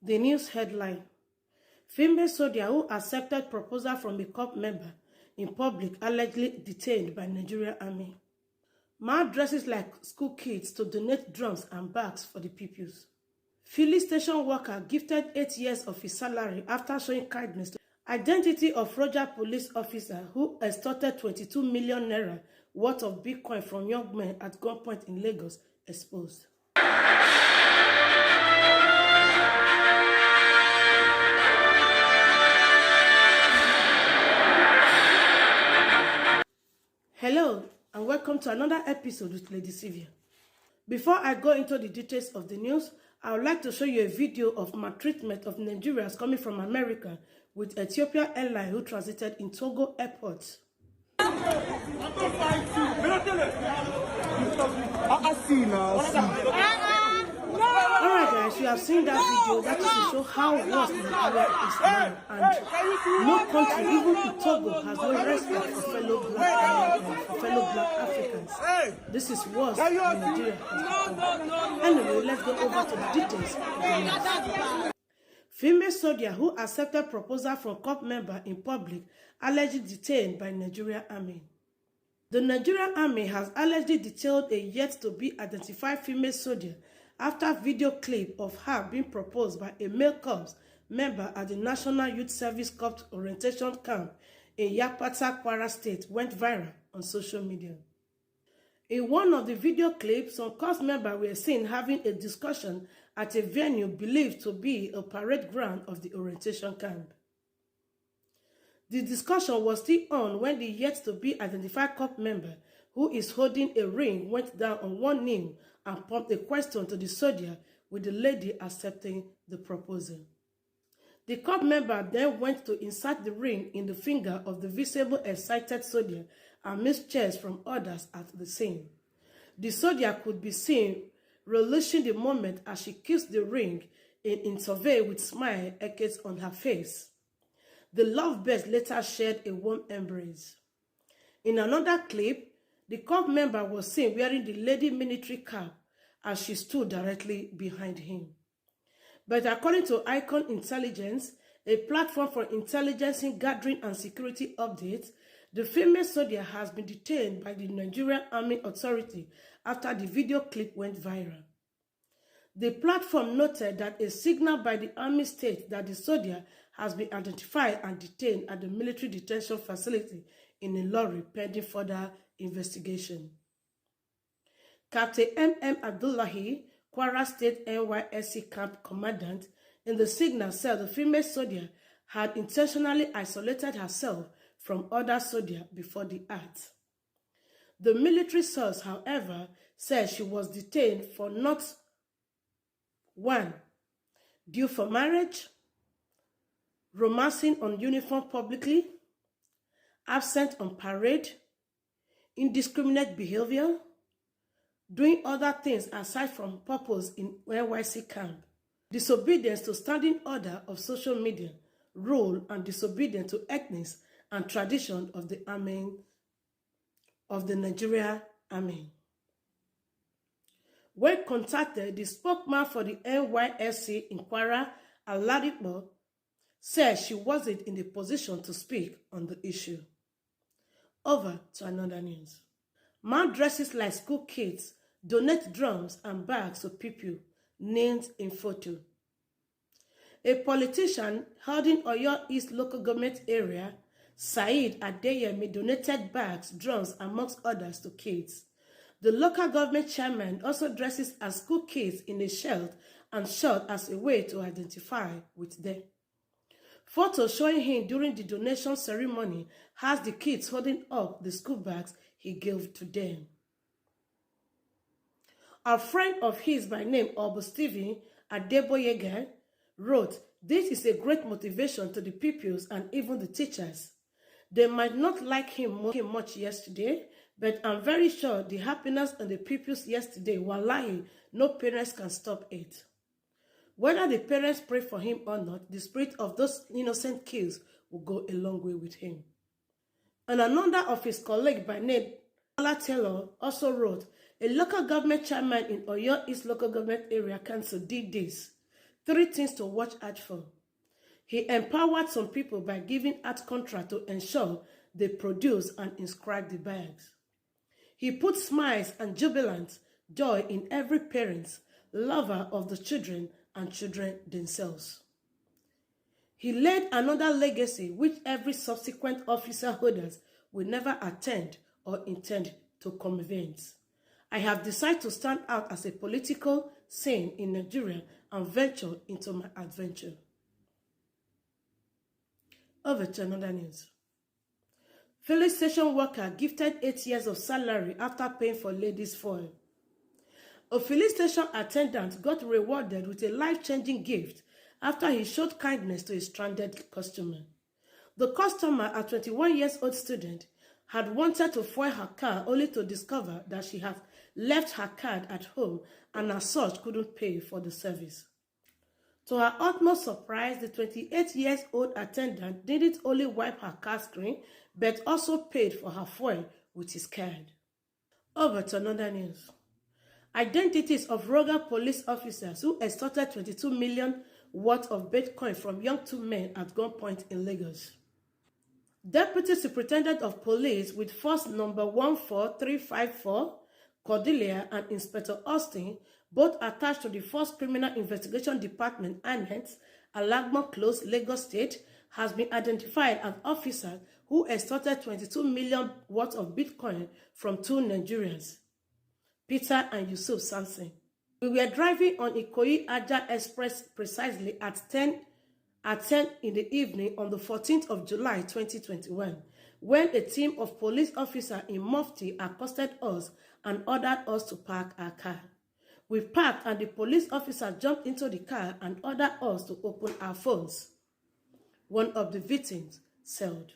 The news headline: Female soldier who accepted proposal from a corps member in public allegedly detained by Nigerian army. Man dresses like school kids to donate drums and bags for the pupils. Filling station worker gifted 8 years of his salary after showing kindness to identity of Roger police officer who extorted 22 million naira worth of Bitcoin from young men at gunpoint in Lagos exposed. Hello and welcome to another episode with Lady Sylvia. Before I go into the details of the news, I would like to show you a video of maltreatment of Nigerians coming from America with Ethiopia Airline who transited in Togo airport. Alright guys, you have seen that video. That is to show how worse Nigeria is now, and no country, even Togo, has no respect for fellow black Americans, for fellow black Africans. This is worse than Nigeria has become. Anyway, let's go over to the details of the news. Female soldier who accepted proposal from corps member in public allegedly detained by Nigerian army. The Nigerian army has allegedly detained a yet-to-be-identified female soldier after video clip of her being proposed by a male corps member at the National Youth Service Corps orientation camp in Yapata, Kwara State went viral on social media. In one of the video clips, some corps members were seen having a discussion at a venue believed to be a parade ground of the orientation camp. The discussion was still on when the yet-to-be-identified corps member, who is holding a ring, went down on one knee and pumped a question to the soldier, with the lady accepting the proposal. The corps member then went to insert the ring in the finger of the visible excited soldier and missed cheers from others at the scene. The soldier could be seen relishing the moment as she kissed the ring in survey with smile echoes on her face. The lovebirds later shared a warm embrace. In another clip, the corps member was seen wearing the lady military cap as she stood directly behind him. But according to Icon Intelligence, a platform for intelligence gathering and security updates, the female soldier has been detained by the Nigerian Army Authority after the video clip went viral. The platform noted that a signal by the army states that the soldier has been identified and detained at the military detention facility in a lorry pending further investigation. Captain M.M. Abdullahi, Kwara State NYSC camp commandant, in the signal said the female soldier had intentionally isolated herself from other soldiers before the act. The military source, however, said she was detained for not 1. Due for marriage, romancing on uniform publicly, absent on parade, indiscriminate behavior, doing other things aside from purpose in NYC camp, disobedience to standing order of social media, rule, and disobedience to ethics and tradition of the army, of the Nigeria Army. When contacted, the spokesman for the NYSC in Kwara, Aladipo, said she wasn't in the position to speak on the issue. Over to another news. Man dresses like school kids, donate drums and bags to people, named in photo. A politician held in Oyo East local government area, Said Adeyemi, donated bags, drums, amongst others to kids. The local government chairman also dresses as school kids in a shirt and shirt as a way to identify with them. Photos showing him during the donation ceremony has the kids holding up the school bags he gave to them. A friend of his by name Obu Stephen Adeboyega wrote, "This is a great motivation to the pupils and even the teachers. They might not like him much yesterday, but I'm very sure the happiness on the pupils yesterday, wallahi, no parents can stop it. Whether the parents pray for him or not, the spirit of those innocent kids will go a long way with him." And another of his colleagues by name Ola Taylor also wrote, "A local government chairman in Oyo East local government area council did this. 3 things to watch out for. He empowered some people by giving art contract to ensure they produce and inscribe the bags. He put smiles and jubilant joy in every parent, lover of the children and children themselves. He laid another legacy which every subsequent officer holders will never attend or intend to convent. I have decided to stand out as a political saint in Nigeria and venture into my adventure. Over to another news. Filling station worker gifted 8 years of salary after paying for ladies' foil. A filling station attendant got rewarded with a life-changing gift after he showed kindness to a stranded customer. The customer, a 21-year-old student, had wanted to foil her car only to discover that she had left her card at home and as such couldn't pay for the service. To her utmost surprise, the 28-year-old attendant didn't only wipe her car screen, but also paid for her foil with his card. Over to another news. Identities of rogue police officers who extorted 22 million worth of Bitcoin from young 2 men at gunpoint in Lagos. Deputy Superintendent of Police with Force number 14354, Cordelia, and Inspector Austin, both attached to the First Criminal Investigation Department, Annex, Alagbon Close, Lagos State, has been identified as officers who extorted 22 million worth of Bitcoin from 2 Nigerians, Peter and Yusuf Samson. We were driving on Ikoyi-Aja Express precisely at 10 in the evening on the 14th of July 2021, when a team of police officers in Mufti accosted us and ordered us to park our car. We parked and the police officer jumped into the car and ordered us to open our phones. One of the victims said,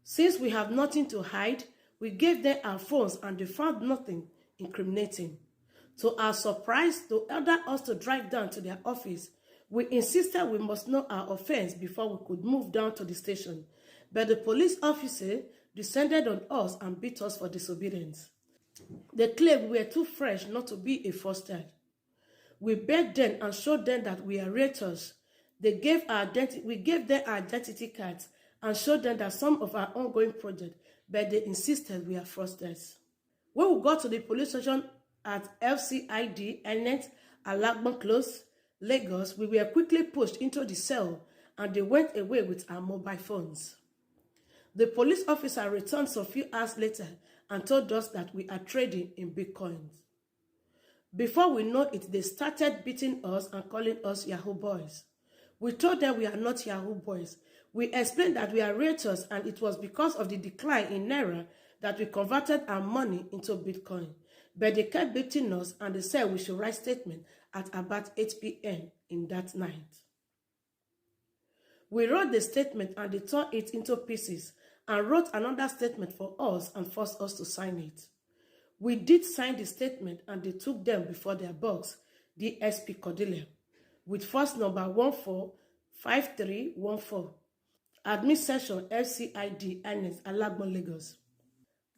"Since we have nothing to hide, we gave them our phones and they found nothing incriminating. To our surprise, they ordered us to drive down to their office. We insisted we must know our offense before we could move down to the station, but the police officer descended on us and beat us for disobedience. They claimed we were too fresh not to be a foster. We begged them and showed them that we are realtors. We gave them our identity cards and showed them that some of our ongoing projects, but they insisted we are fraudsters. When we got to the police station at FCID, Enet, Alagbon Close, Lagos, we were quickly pushed into the cell and they went away with our mobile phones. The police officer returned some few hours later and told us that we are trading in Bitcoins. Before we know it, they started beating us and calling us Yahoo boys. We told them we are not Yahoo boys. We explained that we are realtors and it was because of the decline in Naira that we converted our money into Bitcoin. But they kept beating us and they said we should write statement at about 8 p.m. in that night. We wrote the statement and they tore it into pieces and wrote another statement for us and forced us to sign it. We did sign the statement and they took them before their boss, DSP Cordelia, with first number 145314, admin session FCID Annex, Alagbon, Lagos.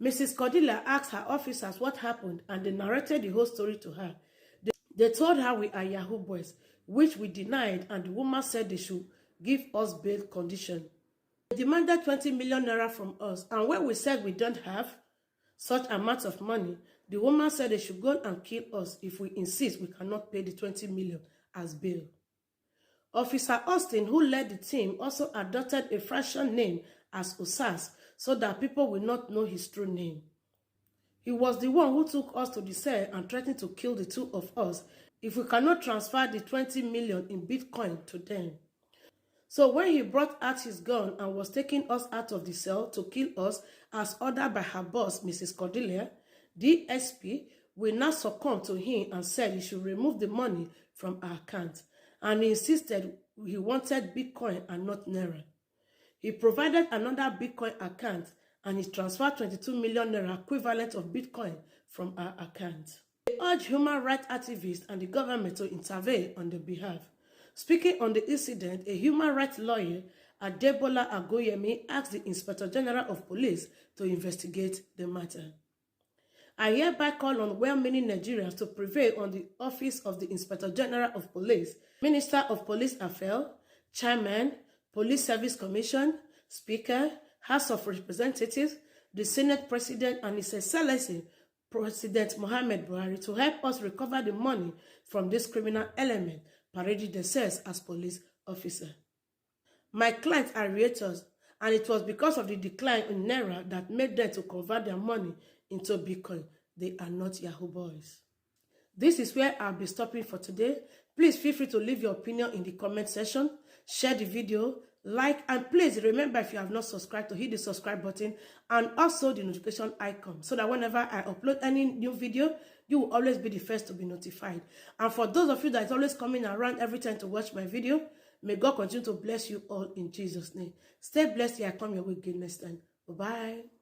Mrs. Cordelia asked her officers what happened and they narrated the whole story to her. They told her we are Yahoo boys, which we denied, and the woman said they should give us bail condition. They demanded 20 million naira from us, and when we said we don't have such amount of money, the woman said they should go and kill us if we insist we cannot pay the 20 million as bail. Officer Austin, who led the team, also adopted a fraction name as Osas so that people will not know his true name. He was the one who took us to the cell and threatened to kill the 2 of us if we cannot transfer the 20 million in Bitcoin to them. So when he brought out his gun and was taking us out of the cell to kill us as ordered by her boss, Mrs. Cordelia, DSP will now succumb to him and said he should remove the money from our account. And he insisted he wanted Bitcoin and not Naira. He provided another Bitcoin account and he transferred 22 million Naira equivalent of Bitcoin from our account. They urged human rights activists and the government to intervene on their behalf. Speaking on the incident, a human rights lawyer, Adebola Agoyemi, asked the Inspector General of Police to investigate the matter. I hereby call on well-meaning Nigerians to prevail on the office of the Inspector General of Police, Minister of Police Affairs, Chairman, Police Service Commission, Speaker, House of Representatives, the Senate President, and His Excellency President Mohammed Buhari to help us recover the money from this criminal element parading themselves as police officers. My clients are realtors, and it was because of the decline in Naira that made them to convert their money into Bitcoin. They are not Yahoo boys. This is where I'll be stopping for today. Please feel free to leave your opinion in the comment section, share the video, like, and please remember, if you have not subscribed, to hit the subscribe button and also the notification icon so that whenever I upload any new video, you will always be the first to be notified. And for those of you that is always coming around every time to watch my video, may God continue to bless you all in Jesus' name. Stay blessed. Here I come your way again next time. Bye-bye.